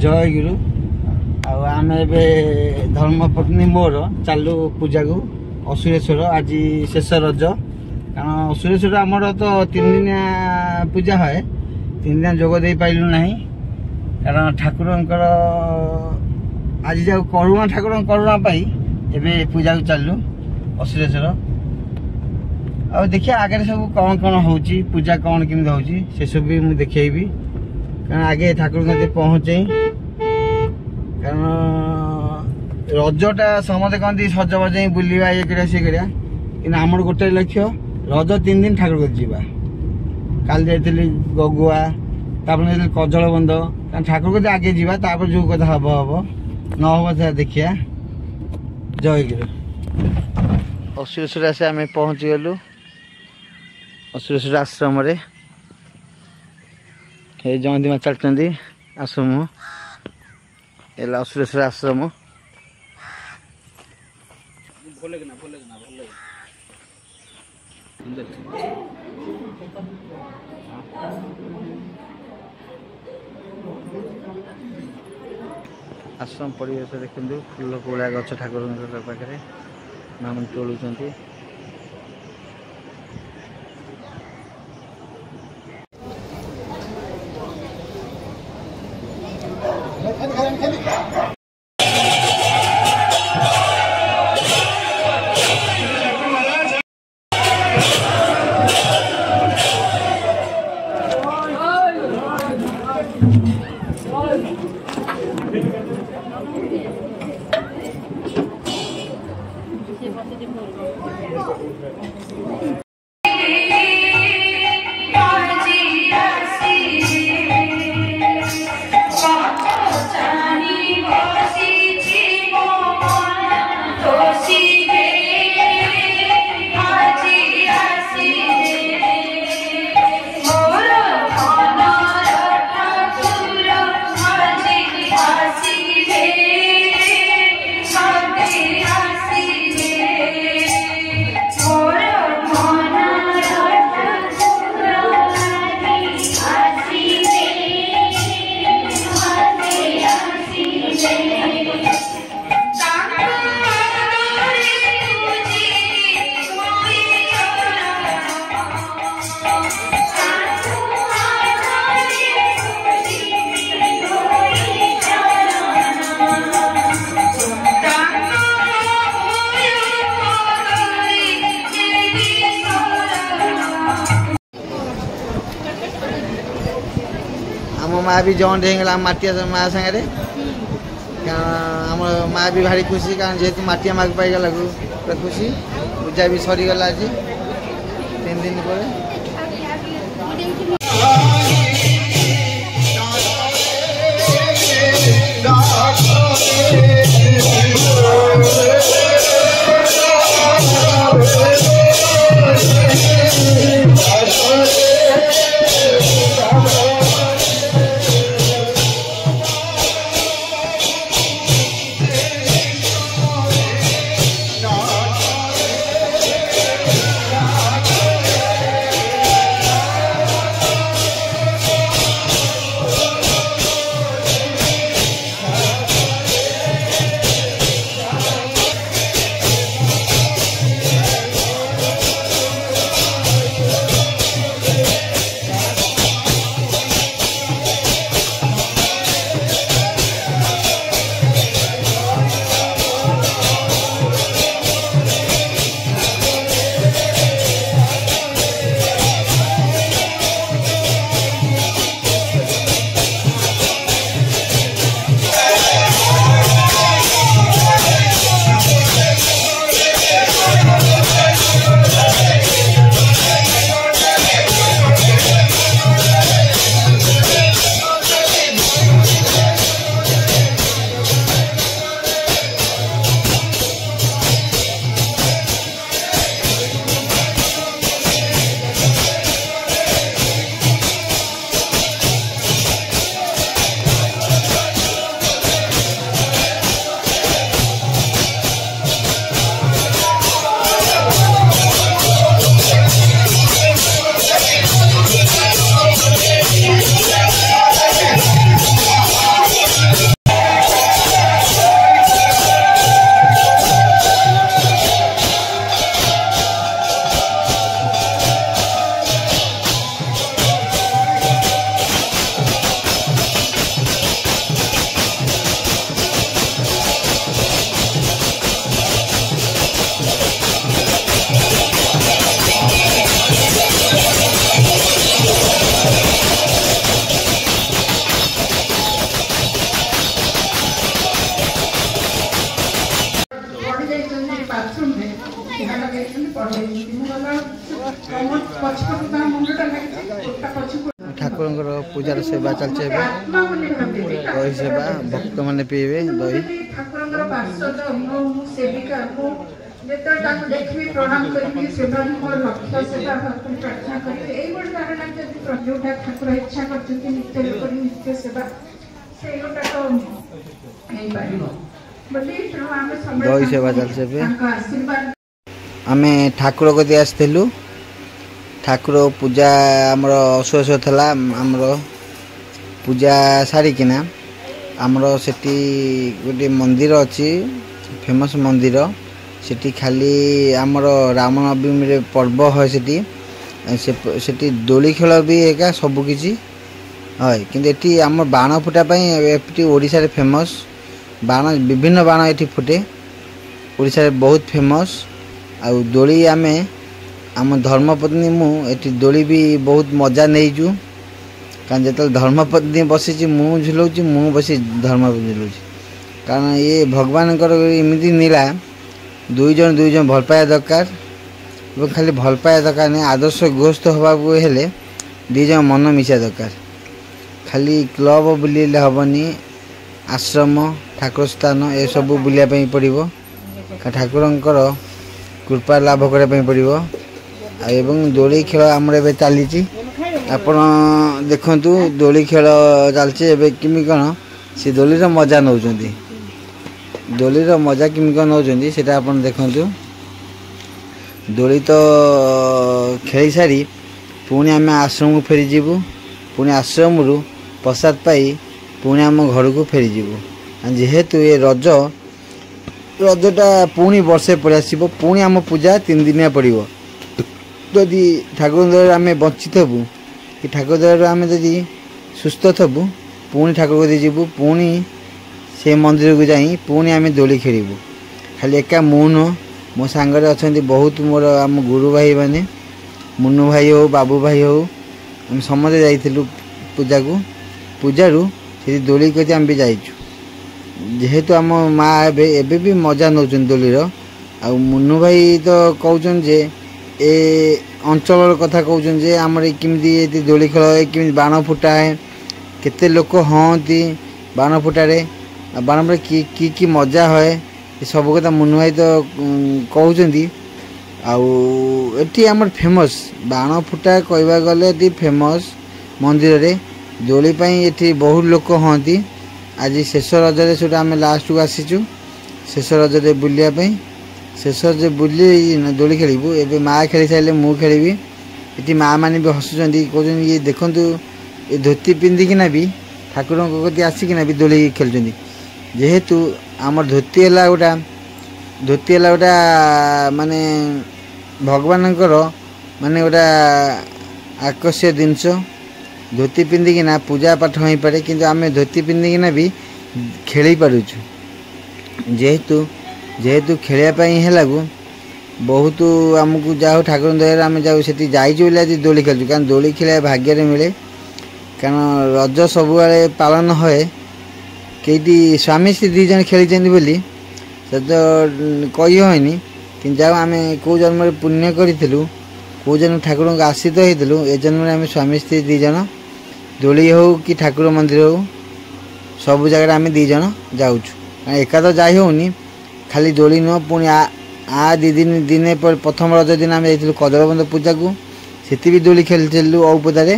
जय गुरु आम ए धर्मपत्नी मोर चालू पूजा को असुरेश्वर आज शेष रज कारण असुरेश्वर आमर तो 3 दिनिया पूजा है 3 दिन जोग दे पाइलु नहीं कारण ठाकुर आज जाऊ करुणा ठाकुर करुणा पाई एबे पूजा को चालू असुरेश्वर आ देखिए आगे सब कौन कौन होची पूजा कौन केमी होची से सब भी मु देखेबी कारण आगे ठाकुर के पहुंचे कारण रजटा समझे कहती सजबाज बुलवा ये करा सी करा कि आमर गोटे लक्ष्य रज 3 दिन ठाकुर जीवा काल जाइली गगुआ तापर कजल बंद ठाकुर को आगे जीवा तापर जो कथा हम हम न हम देखिया जय गुरु असुरेश्वर से आम पहुँची गलु असुरेश्वर आश्रम जयंती माँ चलती आश्रम असुरेश्वर आश्रम आश्रम परिवेश देखते फूल कोड़ा गछ ठाकुर पाखे माँ मैंने तोलुंट माँ भी जॉइंट हो माटिया माँ सागे आम माँ भी भारी खुशी कारण जेहेतु माटिया माँ पाईगला पूरा खुशी पूजा भी सरीगला आज 3 दिन पर से बाथरूम में यहाँ लगे पढ़े ठाकुर पूजार सेवा चलছে दही सेवा भक्त मैंने पीबे दही ठाकुर सेविका देखी प्रणाम करी सेवा मोर लक्ष्य सेवा प्रार्थना करी धारणा जोटा ठाकुर इच्छा कर नित्य सेवा से तो दही सेवा चलছে आम ठाकुर कति आसलु ठाकुर पूजा आमर अशोष था आमर पूजा सारिकिना आमर सेठी गोटे मंदिर अच्छी फेमस मंदिर सेठी खाली आमर रामनवमी पर्व है सेठी दोली खेल भी एका सबकिछि है कि आम बाण फुटापी एटी ओडिशा रे फेमस बाण विभिन्न बाण ये फुटे ओडिशा रे बहुत फेमस आ दोली आमे आम धर्मपत्नी मुझे दोली भी बहुत मजा नहींजु कारण जो धर्मपत्नी बसी मु झुलाऊँ मु बसी धर्मपत्नी झुलाऊँ कारण ये भगवान इमती नीला दुई जन भल पाया दरकार खाली भल पाया दरकार नहीं आदर्श गोस्त हवा हेले दी जन मन मिसा दरकार खाली क्लब बुले हेनी आश्रम ठाकुर स्थान ये सब बुलायापी पड़ो ठाकुरंकर कृपा लाभ करने पड़ो एवं दोली खेल आमर ए चली आपण देखु दोली खेल चलती किमी कौन सी दोलीर मजा नौ दोलीर मजा किमी कौन नौ से देखु दोली तो खेल सारी पुणी आम आश्रम को फेरी जीवु पुणी आश्रम रु प्रसाद पाई पुणी आम घर को फेरी जीवु जेहेतु ये रजटा पुणी वर्षे पड़े आसो पुणी आम पूजा 3 दिनिया पड़ो जदि ठाकुर दया आम बचिथबु कि ठाकुर दया आम जदि सुस्थ थबु पुणी ठाकुर को जीवु पुणी से मंदिर को जाई पुणी आम दोली खेलबु खाली एका मु नुह मो सांगरे अच्छा बहुत मोर आम गुरु भाई माने मुन्नू भाई हो बाबू भाई हो आम समझे जाइलु पूजा को पूजारू से दोली कति आम भी जाइचु जेहेतु आम माँ एबे भी मजा नौ दोलीर आ मुन्नू भाई तो कहउछन जे ए अंचल कथा कहउछन जे आमर किमिति दोली खेल किमिति बाण फुटा है केते लोक हंती बाण फुटारे बाण फुटा की मजा है ये सब कथा मुन्नू भाई तो कहउछंती आठी आमर फेमस बाण फुटा कहवा गले ये फेमस मंदिर रे दोली पाई ये बहुत लोक हंती आज शेष रजरे से आम लास्ट को आसीचु शेष रजरे बुलियापी शेष रज बुली दोली खेलू ए माँ खेली सारे मु खेली ये माँ मैंने भी हसुँच कहते ये देखु ये धोती पिंधिकिना भी ठाकुर कति आसिकिना भी दोली खेलुँच जेहेतु आम धोती है गोटा माने भगवान माने गोटा आकर्षक जिनस धोती पिंधिकिना पूजा पाठ हो पारे किंतु आम धोती पिंधिकिना भी खेल पारुछु जेहेतु खेलपाई है बहुत आमको जाओ ठाकुर दया आम जाऊ से जाइए आज दोली खेलु कारण दोली खेल भाग्य मिले कारण रज सब पालन है कई स्वामी स्त्री 2 जन खेली बोली से तो कही होनी कि जाओ आम कौ जन्म पुण्य करूँ कौ जन्म ठाकुर को आश्रित होइलु ए जन्म आम स्वामी स्त्री 2 जन दोली हो कि ठाकुर मंदिर हो सब जगह आम 2 जन जाऊँ एका तो जाई होनी खाली दोली नुह पुणी आ 2 दिन दिने पर प्रथम रज दिन आम जाइलु कदलबंध पूजा को से भी दोली खेलु औपदारे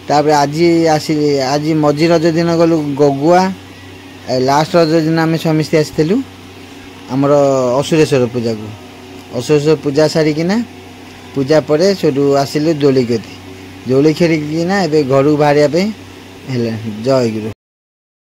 तापर आज मझी रज दिन गलु गगुआ लास्ट रज दिन आम स्वामी स्त्री आसलु आमर असुरेश्वर पूजा को असुरेश्वर पूजा सारिकिना पूजा पर आसिलु दोली कति दोली खेलिकिना ए घर को बाहर जय गुरु।